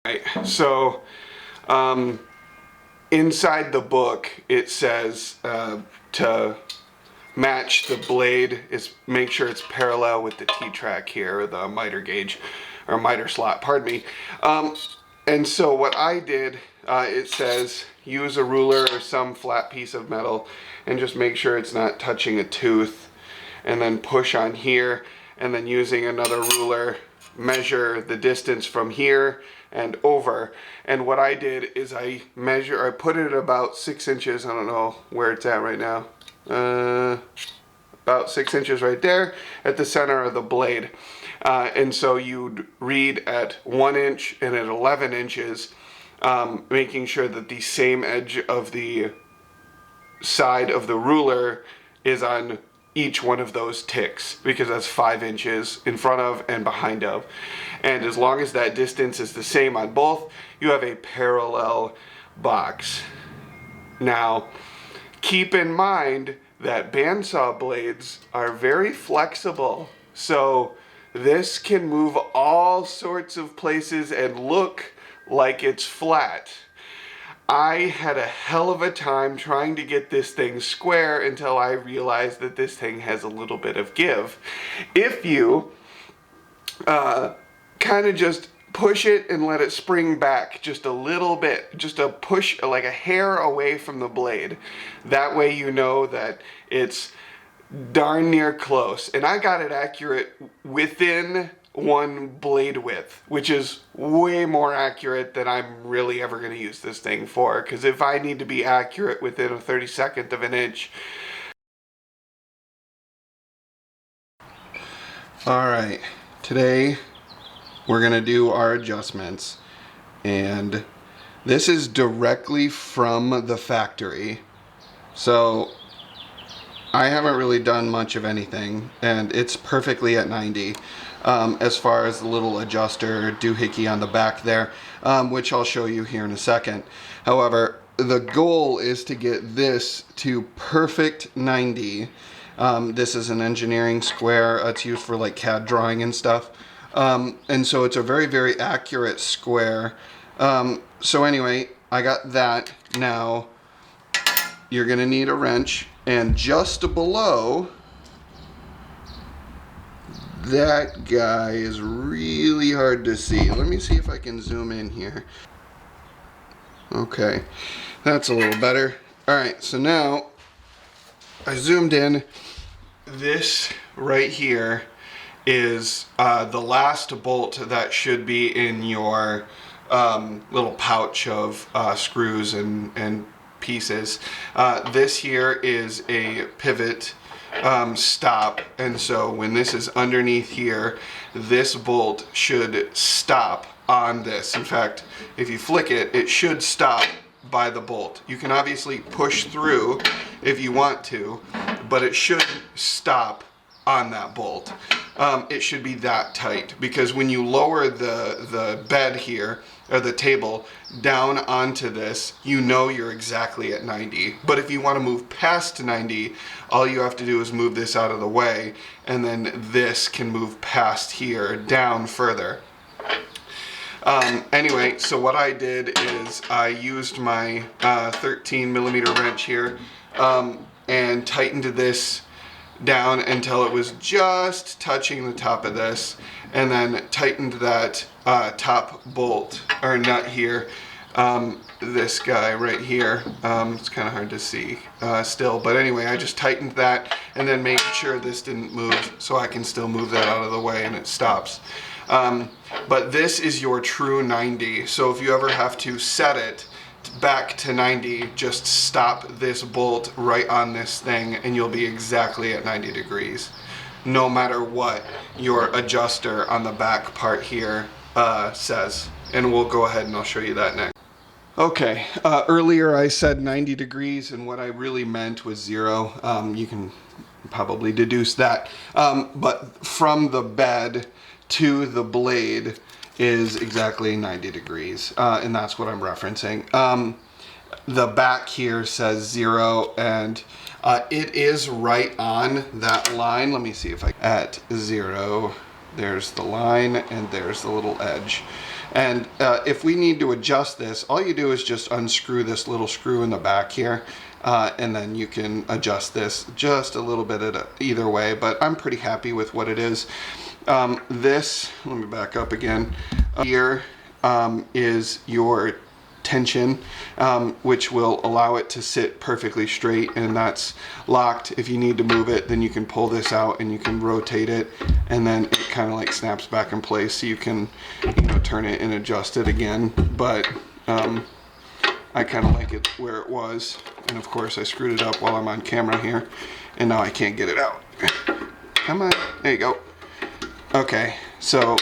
Right, so inside the book it says to match the blade is make sure it's parallel with the T-track here, or the miter gauge, or miter slot, pardon me. And so what I did, it says use a ruler or some flat piece of metal and just make sure it's not touching a tooth, and then push on here, and then using another ruler measure the distance from here and over. And what I did is I put it at about 6 inches. I don't know where it's at right now. About 6 inches right there at the center of the blade. And so you'd read at 1 inch and at 11 inches, making sure that the same edge of the side of the ruler is on each one of those ticks, because that's 5 inches in front of and behind of. And as long as that distance is the same on both, you have a parallel box. Now, keep in mind that bandsaw blades are very flexible, so this can move all sorts of places and look like it's flat. I had a hell of a time trying to get this thing square until I realized that this thing has a little bit of give. If you kind of just push it and let it spring back just a little bit, just a push, like a hair away from the blade, that way you know that it's darn near close. And I got it accurate within one blade width, which is way more accurate than I'm really ever going to use this thing for, because if I need to be accurate within a 32nd of an inch. Alright, today we're going to do our adjustments, and this is directly from the factory, so I haven't really done much of anything, and it's perfectly at 90. As far as the little adjuster doohickey on the back there, which I'll show you here in a second. However, the goal is to get this to perfect 90. This is an engineering square. It's used for like CAD drawing and stuff. And so it's a very, very accurate square. So anyway, I got that. Now, you're gonna need a wrench, and just below, that guy is really hard to see. Let me see if I can zoom in here. Okay, that's a little better. Alright, so now I zoomed in. This right here is the last bolt that should be in your little pouch of screws and pieces. This here is a pivot stop, and so when this is underneath here, this bolt should stop on this. In fact, if you flick it, it should stop by the bolt. You can obviously push through if you want to, but it should stop on that bolt. It should be that tight, because when you lower the bed here, or the table, down onto this, you know you're exactly at 90. But if you want to move past 90, all you have to do is move this out of the way, and then this can move past here, down further. Anyway, so what I did is I used my 13 millimeter wrench here and tightened this down until it was just touching the top of this, and then tightened that top bolt or nut here, this guy right here. It's kind of hard to see still, but anyway, I just tightened that and then made sure this didn't move, so I can still move that out of the way and it stops. But this is your true 90, so if you ever have to set it back to 90, just stop this bolt right on this thing and you'll be exactly at 90 degrees, no matter what your adjuster on the back part here says. And we'll go ahead and I'll show you that next. Okay, earlier I said 90 degrees, and what I really meant was 0. You can probably deduce that, but from the bed to the blade is exactly 90 degrees, and that's what I'm referencing. The back here says 0, and it is right on that line. Let me see if I at 0 there's the line, and there's the little edge. And if we need to adjust this, all you do is just unscrew this little screw in the back here, and then you can adjust this just a little bit at either way, but I'm pretty happy with what it is. This, let me back up again, here is your tension, which will allow it to sit perfectly straight, and that's locked. If you need to move it, then you can pull this out and you can rotate it, and then it kind of like snaps back in place, so you can, you know, turn it and adjust it again. But I kind of like it where it was, and of course I screwed it up while I'm on camera here, and now I can't get it out. Come on, there you go. Okay, so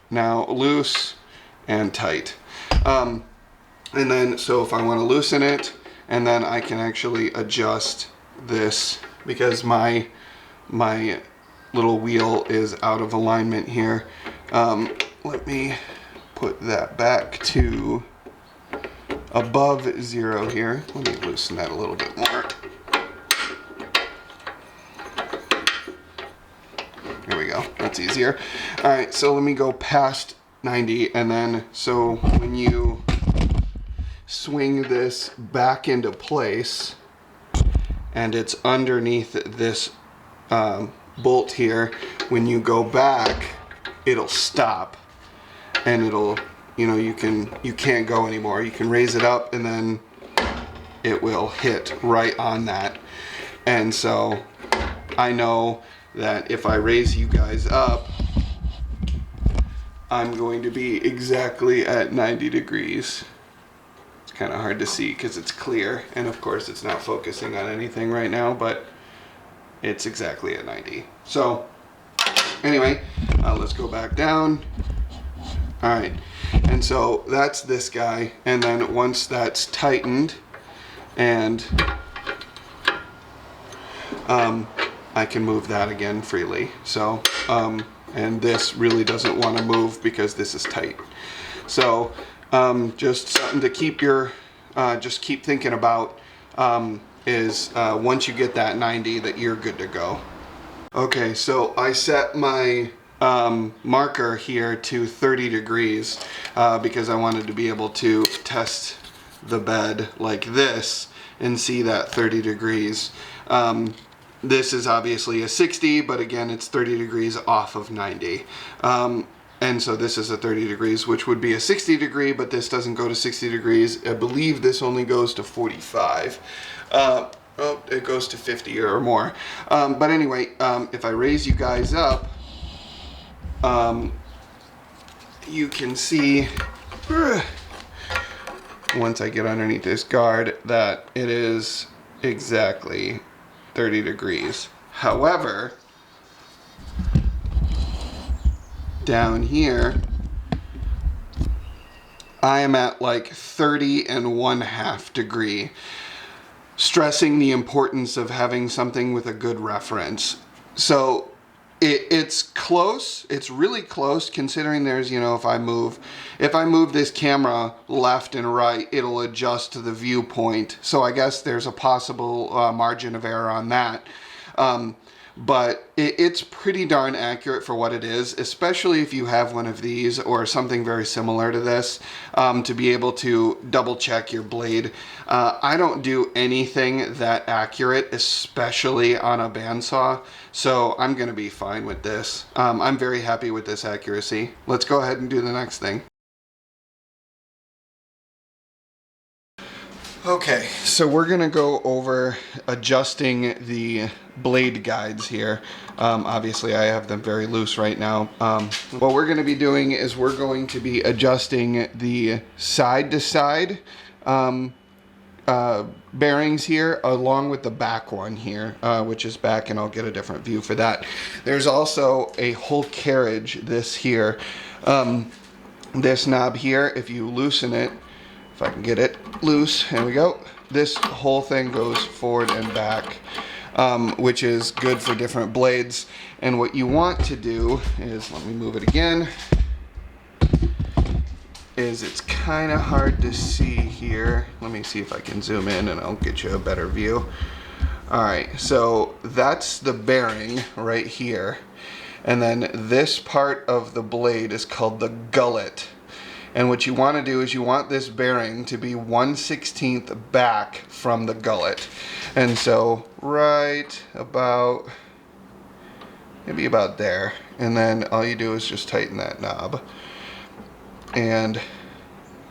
now loose and tight. And then, so if I want to loosen it, and then I can actually adjust this, because my little wheel is out of alignment here. Let me put that back to above 0 here. Let me loosen that a little bit more. There we go, that's easier. All right, so let me go past 90, and then, so when you swing this back into place and it's underneath this bolt here, when you go back it'll stop, and it'll, you know, you can't go anymore. You can raise it up and then it will hit right on that. And so I know that if I raise you guys up, I'm going to be exactly at 90 degrees. Kind of hard to see because it's clear, and of course it's not focusing on anything right now, but it's exactly at 90. So anyway, let's go back down. All right, and so that's this guy, and then once that's tightened, and I can move that again freely. So and this really doesn't want to move because this is tight. So just something to keep your, just keep thinking about, is once you get that 90, that you're good to go. Okay, so I set my marker here to 30 degrees because I wanted to be able to test the bed like this and see that 30 degrees. This is obviously a 60, but again, it's 30 degrees off of 90. And so this is a 30 degrees, which would be a 60 degree, but this doesn't go to 60 degrees. I believe this only goes to 45. Oh, it goes to 50 or more. But anyway, if I raise you guys up, you can see, once I get underneath this guard, that it is exactly 30 degrees. However, down here, I am at like 30½ degree, stressing the importance of having something with a good reference. So it's close, it's really close, considering there's, you know, if I move this camera left and right, it'll adjust to the viewpoint. So I guess there's a possible margin of error on that. But it's pretty darn accurate for what it is, especially if you have one of these or something very similar to this, to be able to double check your blade. I don't do anything that accurate, especially on a bandsaw, so I'm going to be fine with this. I'm very happy with this accuracy. Let's go ahead and do the next thing. Okay, so we're gonna go over adjusting the blade guides here. Obviously I have them very loose right now. What we're gonna be doing is we're going to be adjusting the side to side bearings here, along with the back one here, which is back, and I'll get a different view for that. There's also a whole carriage, this here. This knob here, if you loosen it, if I can get it loose, here we go. This whole thing goes forward and back, which is good for different blades. And what you want to do is, let me move it again, is it's kind of hard to see here. Let me see if I can zoom in and I'll get you a better view. All right, so that's the bearing right here. And then this part of the blade is called the gullet. And what you want to do is you want this bearing to be 1/16 back from the gullet. And so right about, maybe about there. And then all you do is just tighten that knob. And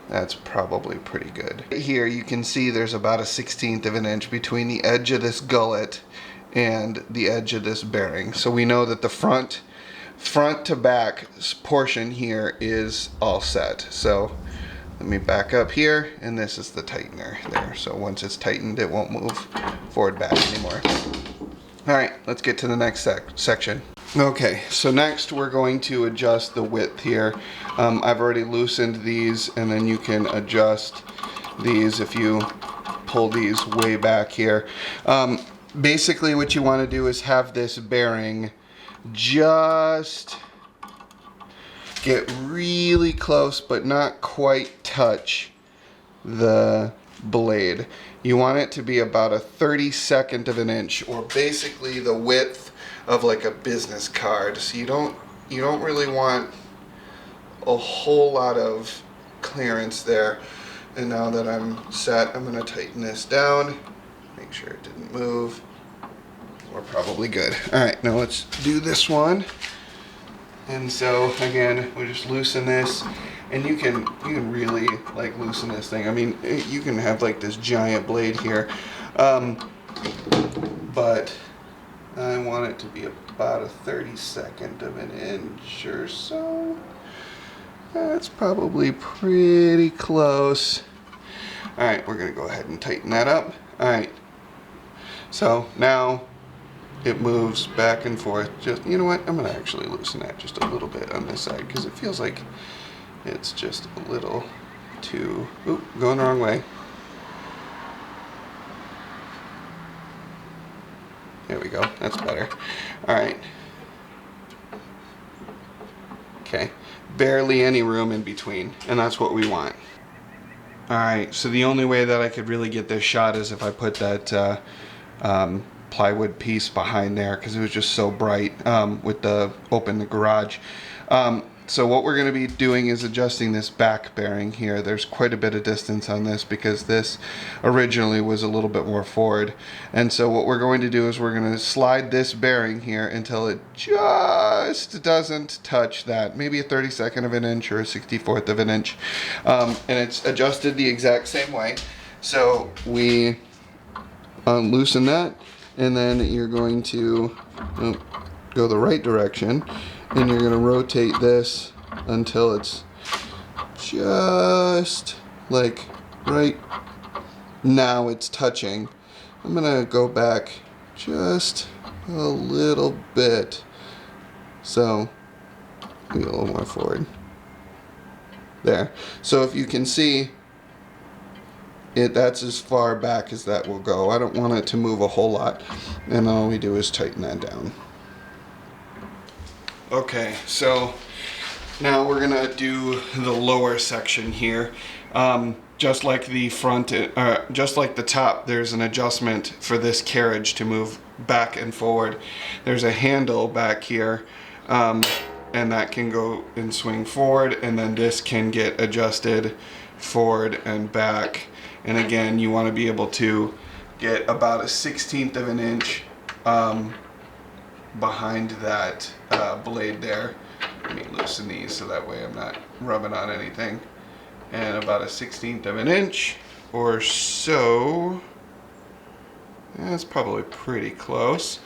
that's probably pretty good. Here you can see there's about 1/16 of an inch between the edge of this gullet and the edge of this bearing. So we know that the front to back portion here is all set. So let me back up here, and this is the tightener there. So once it's tightened, it won't move forward back anymore. All right, let's get to the next section. Okay, so next we're going to adjust the width here. I've already loosened these, and then you can adjust these if you pull these way back here. Basically what you want to do is have this bearing just get really close but not quite touch the blade. You want it to be about 1/32 of an inch, or basically the width of like a business card. So you don't really want a whole lot of clearance there. And now that I'm set, I'm going to tighten this down, make sure it didn't move. We're probably good. All right, now let's do this one. And so again, we just loosen this, and you can really like loosen this thing. I mean, you can have like this giant blade here, but I want it to be about 1/32 of an inch or so. That's probably pretty close. All right, we're gonna go ahead and tighten that up. All right, so now it moves back and forth. Just, you know what, I'm gonna actually loosen that just a little bit on this side, because it feels like it's just a little too, oop, going the wrong way. There we go, that's better. All right. Okay, barely any room in between, and that's what we want. All right, so the only way that I could really get this shot is if I put that plywood piece behind there, because it was just so bright with the open the garage. So what we're going to be doing is adjusting this back bearing here. There's quite a bit of distance on this because this originally was a little bit more forward. And so what we're going to do is we're going to slide this bearing here until it just doesn't touch that. Maybe 1/32 of an inch or 1/64 of an inch. And it's adjusted the exact same way. So we loosen that, and then you're going to go the right direction, and you're going to rotate this until it's just like right now it's touching. I'm going to go back just a little bit, so maybe a little more forward there. So if you can see it, that's as far back as that will go. I don't want it to move a whole lot, and all we do is tighten that down. Okay, so now we're gonna do the lower section here. Just like the front, just like the top, there's an adjustment for this carriage to move back and forward. There's a handle back here, and that can go and swing forward, and then this can get adjusted forward and back. And again, you want to be able to get about 1/16 of an inch behind that blade there. Let me loosen these so that way I'm not rubbing on anything. And about 1/16 of an inch or so. That's probably pretty close.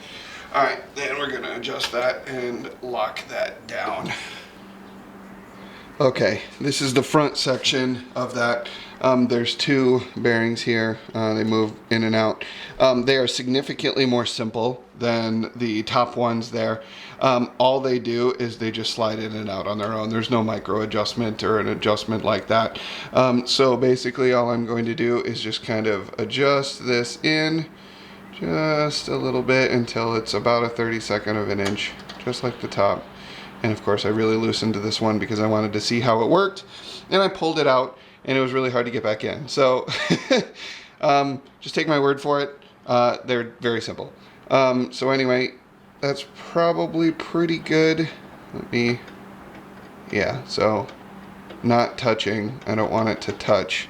All right, then we're gonna adjust that and lock that down. Okay, this is the front section of that. There's two bearings here. They move in and out. They are significantly more simple than the top ones there. All they do is they just slide in and out on their own. There's no micro adjustment or an adjustment like that. So basically all I'm going to do is just kind of adjust this in just a little bit until it's about 1/32 of an inch, just like the top. And of course I really loosened this one because I wanted to see how it worked, and I pulled it out and it was really hard to get back in. So just take my word for it. They're very simple. So anyway, that's probably pretty good. Yeah, so not touching. I don't want it to touch.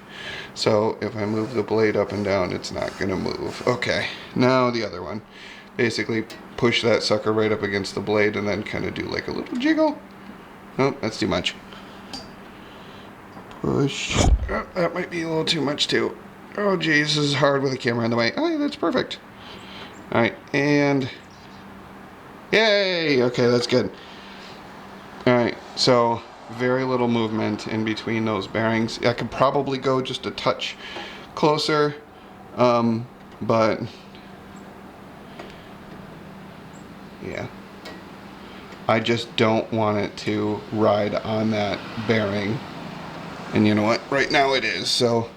So if I move the blade up and down, it's not gonna move. Okay, now the other one. Basically push that sucker right up against the blade and then kind of do like a little jiggle. Nope, that's too much. Push. Oh, that might be a little too much too. Oh geez, this is hard with the camera in the way. Oh yeah, that's perfect. Alright, and yay! Okay, that's good. Alright, so very little movement in between those bearings. I could probably go just a touch closer, but yeah, I just don't want it to ride on that bearing. And you know what? Right now it is. So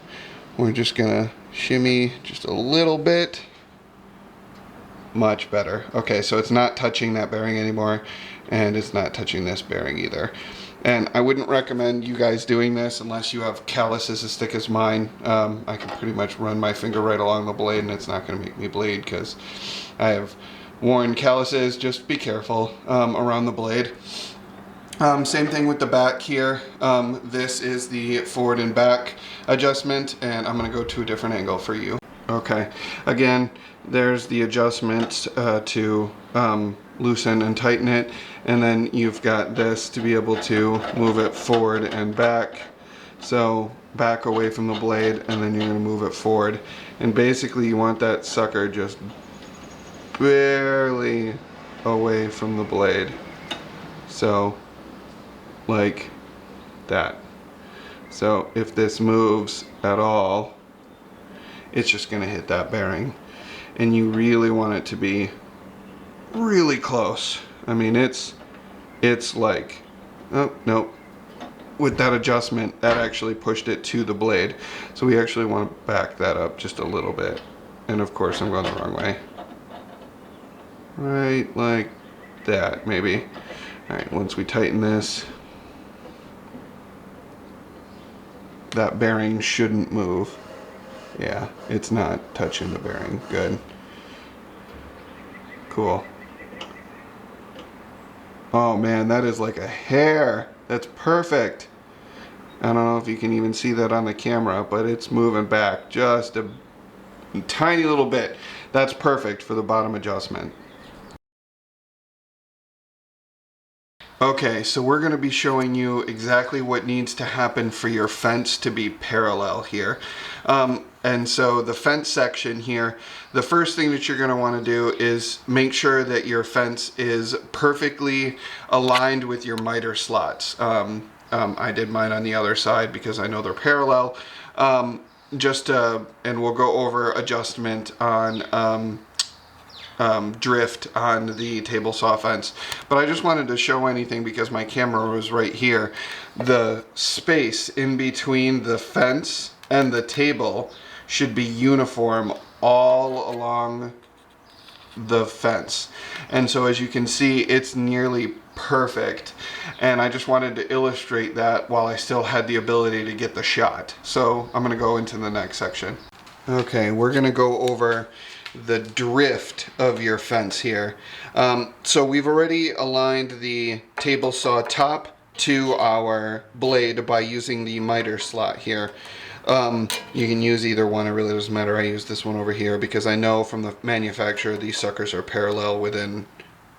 we're just gonna shimmy just a little bit. Much better. Okay, so it's not touching that bearing anymore, and it's not touching this bearing either. And I wouldn't recommend you guys doing this unless you have calluses as thick as mine. I can pretty much run my finger right along the blade and it's not going to make me bleed because I have worn calluses. Just be careful around the blade. Same thing with the back here. This is the forward and back adjustment, and I'm going to go to a different angle for you. Okay, again, there's the adjustment to loosen and tighten it, and then you've got this to be able to move it forward and back. So back away from the blade, and then you're going to move it forward. And basically you want that sucker just barely away from the blade. So like that. So if this moves at all, it's just going to hit that bearing. And you really want it to be really close. I mean, it's like, oh, nope. With that adjustment, that actually pushed it to the blade. So we actually want to back that up just a little bit. And of course, I'm going the wrong way. Right like that, maybe. All right, once we tighten this, that bearing shouldn't move. Yeah, it's not touching the bearing. Good. Cool. Oh man, that is like a hair. That's perfect. I don't know if you can even see that on the camera, but it's moving back just a tiny little bit. That's perfect for the bottom adjustment. Okay, so we're going to be showing you exactly what needs to happen for your fence to be parallel here. And so the fence section here, the first thing that you're going to want to do is make sure that your fence is perfectly aligned with your miter slots. I did mine on the other side because I know they're parallel. And we'll go over adjustment on drift on the table saw fence, but I just wanted to show anything because my camera was right here. The space in between the fence and the table should be uniform all along the fence, and so as you can see, it's nearly perfect, and I just wanted to illustrate that while I still had the ability to get the shot. So I'm going to go into the next section. Okay, we're going to go over the drift of your fence here. So we've already aligned the table saw top to our blade by using the miter slot here. You can use either one, it really doesn't matter. I use this one over here because I know from the manufacturer these suckers are parallel within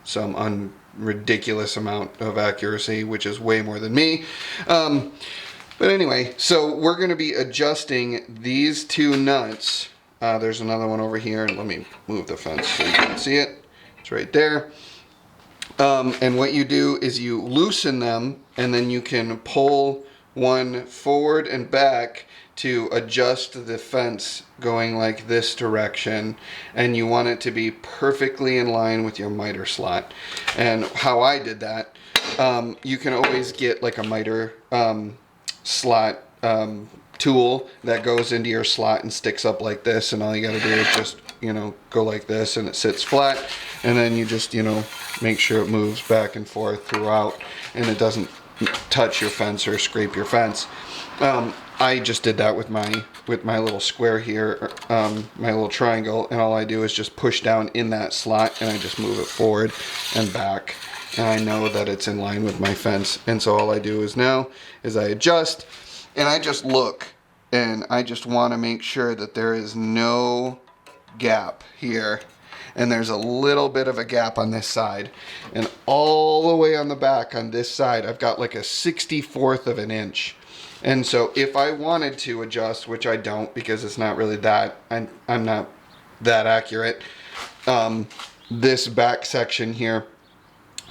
some ridiculous amount of accuracy, which is way more than me. But anyway, so we're going to be adjusting these two nuts. There's another one over here, and let me move the fence so you can see it. It's right there. And what you do is you loosen them, and then you can pull one forward and back to adjust the fence going like this direction, and you want it to be perfectly in line with your miter slot. And how I did that, you can always get like a miter slot tool that goes into your slot and sticks up like this, and all you got to do is just, you know, go like this and it sits flat, and then you just, you know, make sure it moves back and forth throughout and it doesn't touch your fence or scrape your fence. I just did that with my little square here, my little triangle, and all I do is just push down in that slot and I just move it forward and back, and I know that it's in line with my fence. And so all I do is now is I adjust and I just look, and I just want to make sure that there is no gap here, and there's a little bit of a gap on this side, and all the way on the back on this side I've got like a 64th of an inch. And so if I wanted to adjust, which I don't because it's not really that, I'm not that accurate, this back section here,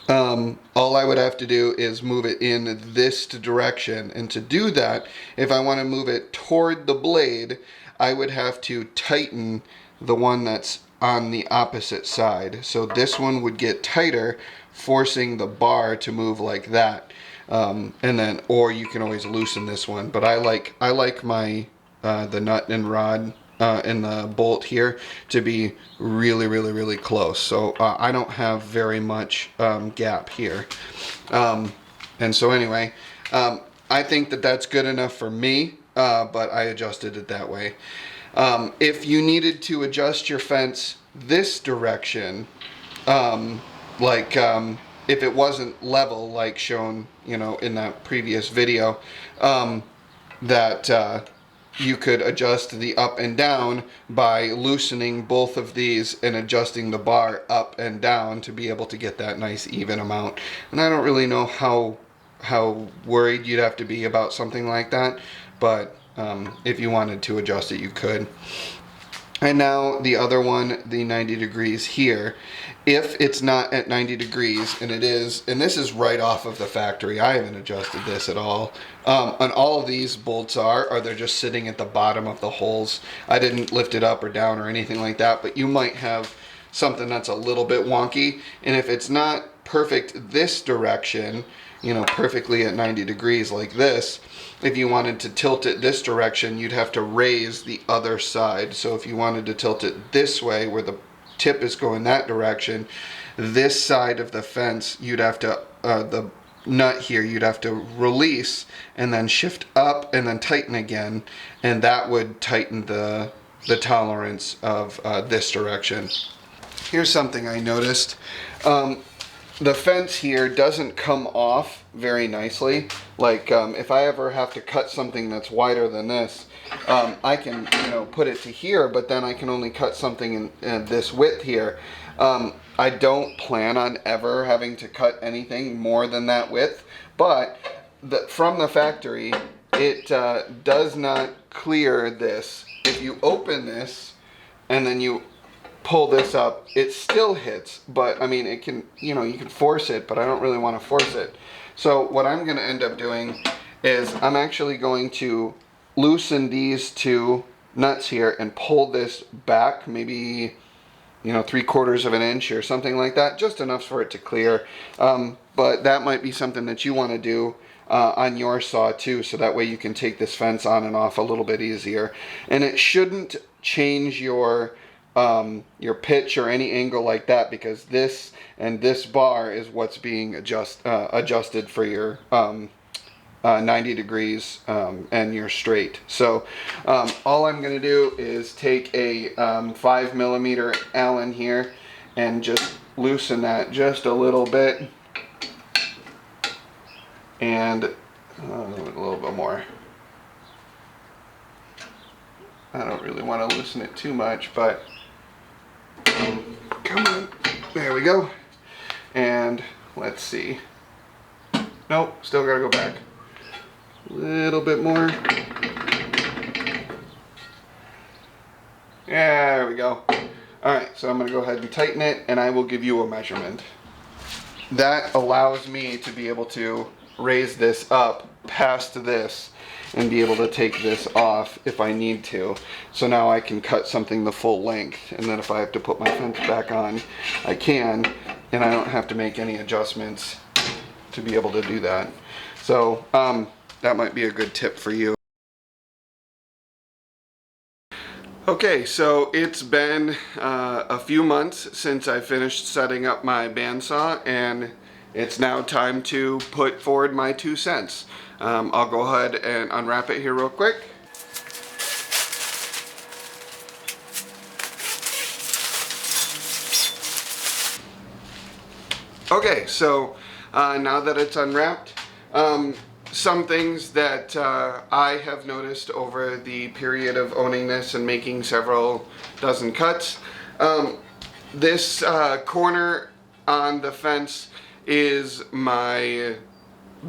all I would have to do is move it in this direction. And to do that, if I want to move it toward the blade, I would have to tighten the one that's on the opposite side. So this one would get tighter, forcing the bar to move like that. And then, or you can always loosen this one, but I like my the nut and rod and the bolt here to be really close. So I don't have very much gap here. And so anyway, I think that that's good enough for me, but I adjusted it that way. If you needed to adjust your fence this direction, if it wasn't level like shown, you know, in that previous video, that you could adjust the up and down by loosening both of these and adjusting the bar up and down to be able to get that nice even amount. And I don't really know how worried you'd have to be about something like that, but if you wanted to adjust it, you could. And now the other one, the 90 degrees here, if it's not at 90 degrees, and it is, and this is right off of the factory, I haven't adjusted this at all. On all of these bolts are they're just sitting at the bottom of the holes. I didn't lift it up or down or anything like that, but you might have something that's a little bit wonky, and if it's not perfect this direction, you know, perfectly at 90 degrees like this, if you wanted to tilt it this direction, you'd have to raise the other side. So if you wanted to tilt it this way, where the tip is going that direction, this side of the fence, you'd have to, the nut here, you'd have to release and then shift up and then tighten again, and that would tighten the tolerance of this direction. Here's something I noticed. The fence here doesn't come off very nicely. Like if I ever have to cut something that's wider than this, I can, you know, put it to here, but then I can only cut something in this width here. I don't plan on ever having to cut anything more than that width, but from the factory, it does not clear this. If you open this and then you pull this up, it still hits, but I mean, it can, you know, you can force it, but I don't really want to force it. So what I'm going to end up doing is I'm actually going to loosen these two nuts here and pull this back maybe, you know, 3/4 of an inch or something like that, just enough for it to clear. But that might be something that you want to do on your saw too, so that way you can take this fence on and off a little bit easier. And it shouldn't change your pitch or any angle like that, because this and this bar is what's being adjusted for your 90 degrees and your straight. So all I'm going to do is take a 5mm Allen here and just loosen that just a little bit, and a little bit more. I don't really want to loosen it too much, but come on, there we go. And let's see, nope, still gotta go back a little bit more. There we go. Alright, so I'm gonna go ahead and tighten it, and I will give you a measurement. That allows me to be able to raise this up past this and be able to take this off if I need to. So now I can cut something the full length, and then if I have to put my fence back on, I can, and I don't have to make any adjustments to be able to do that. So that might be a good tip for you. Okay, so it's been a few months since I finished setting up my bandsaw, and it's now time to put forward my 2 cents. I'll go ahead and unwrap it here real quick. Okay, so now that it's unwrapped, some things that I have noticed over the period of owning this and making several dozen cuts. This corner on the fence is my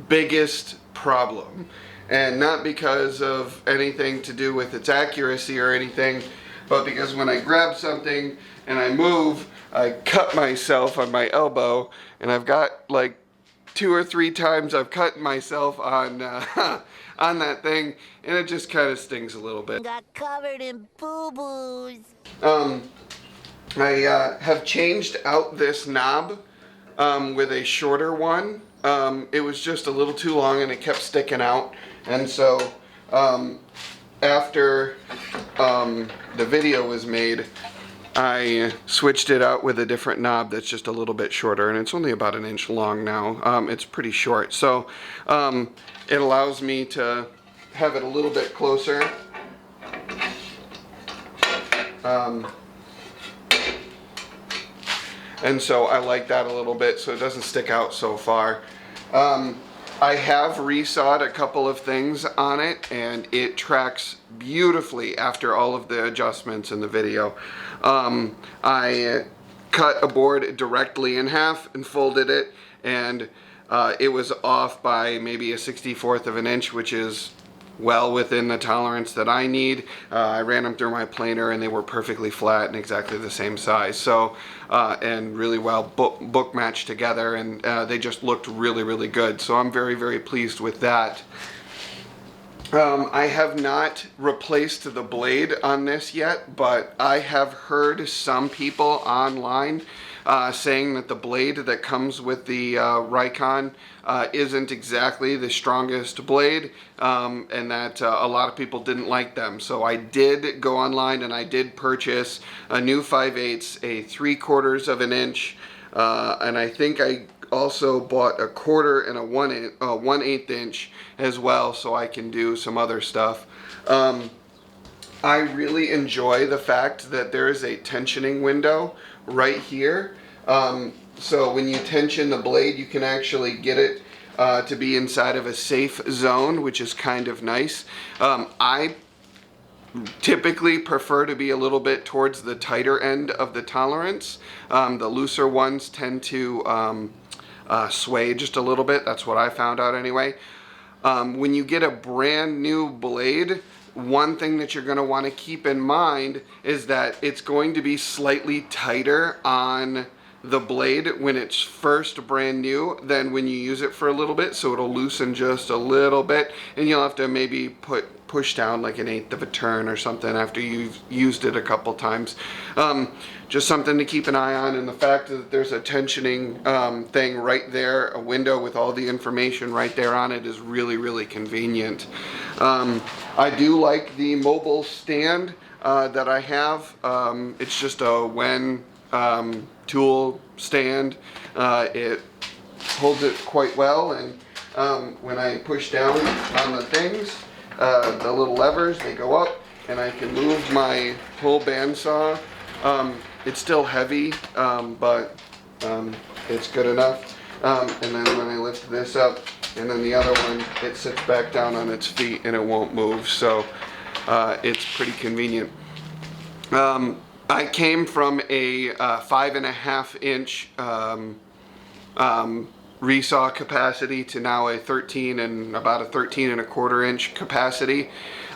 biggest problem, and not because of anything to do with its accuracy or anything, but because when I grab something and I move, I cut myself on my elbow, and I've got like 2 or 3 times I've cut myself on on that thing, and it just kind of stings a little bit. Got covered in boo-boos. I have changed out this knob with a shorter one. It was just a little too long and it kept sticking out, and so after the video was made, I switched it out with a different knob that's just a little bit shorter, and it's only about 1 inch long now. It's pretty short, so it allows me to have it a little bit closer. And so I like that a little bit so it doesn't stick out so far. I have resawed a couple of things on it, and it tracks beautifully after all of the adjustments in the video. I cut a board directly in half and folded it, and it was off by maybe a 1/64 of an inch, which is well within the tolerance that I need. I ran them through my planer and they were perfectly flat and exactly the same size. So, and really well book matched together, and they just looked really, really good. So I'm very, very pleased with that. I have not replaced the blade on this yet, but I have heard some people online saying that the blade that comes with the Rikon isn't exactly the strongest blade, and that a lot of people didn't like them. So I did go online and I did purchase a new 5/8, a 3/4 of an inch, and I think I also bought a 1/4 and a 1/8 inch as well, so I can do some other stuff. I really enjoy the fact that there is a tensioning window right here. So when you tension the blade, you can actually get it to be inside of a safe zone, which is kind of nice. I typically prefer to be a little bit towards the tighter end of the tolerance. The looser ones tend to sway just a little bit. That's what I found out anyway. When you get a brand new blade, one thing that you're going to want to keep in mind is that it's going to be slightly tighter on the blade when it's first brand new than when you use it for a little bit, so it'll loosen just a little bit, and you'll have to maybe push down like 1/8 of a turn or something after you've used it a couple times. Just something to keep an eye on, and the fact that there's a tensioning thing right there, a window with all the information right there on it, is really, really convenient. I do like the mobile stand that I have. It's just a Wen tool stand. It holds it quite well, and when I push down on the things, the little levers, they go up, and I can move my whole bandsaw. It's still heavy, but it's good enough. And then when I lift this up, and then the other one, it sits back down on its feet and it won't move. So it's pretty convenient. I came from a 5.5 inch resaw capacity to now a 13 and about a 13.25 inch capacity,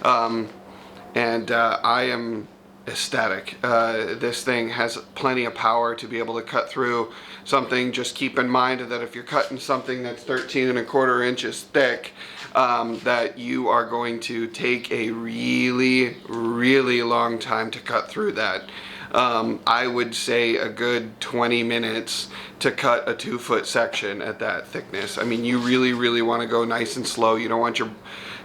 and I am ecstatic. This thing has plenty of power to be able to cut through something. Just keep in mind that if you're cutting something that's 13.25 inches thick, that you are going to take a really, really long time to cut through that. I would say a good 20 minutes to cut a 2-foot section at that thickness. I mean, you really, really want to go nice and slow. You don't want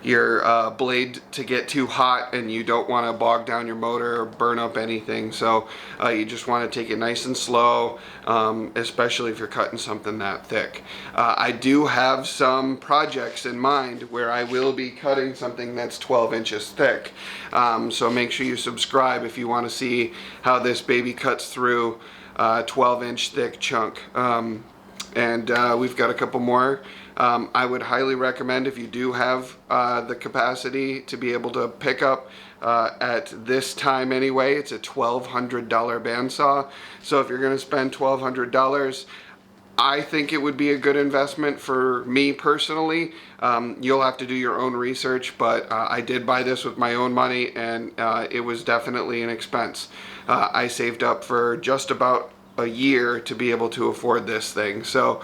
blade to get too hot, and you don't want to bog down your motor or burn up anything. So you just want to take it nice and slow, especially if you're cutting something that thick. I do have some projects in mind where I will be cutting something that's 12 inches thick. So make sure you subscribe if you want to see how this baby cuts through 12-inch thick chunk. And we've got a couple more. I would highly recommend, if you do have the capacity to be able to pick up at this time anyway, it's a $1,200 bandsaw. So if you're going to spend $1,200, I think it would be a good investment for me personally. You'll have to do your own research, but I did buy this with my own money, and it was definitely an expense. I saved up for just about a year to be able to afford this thing. So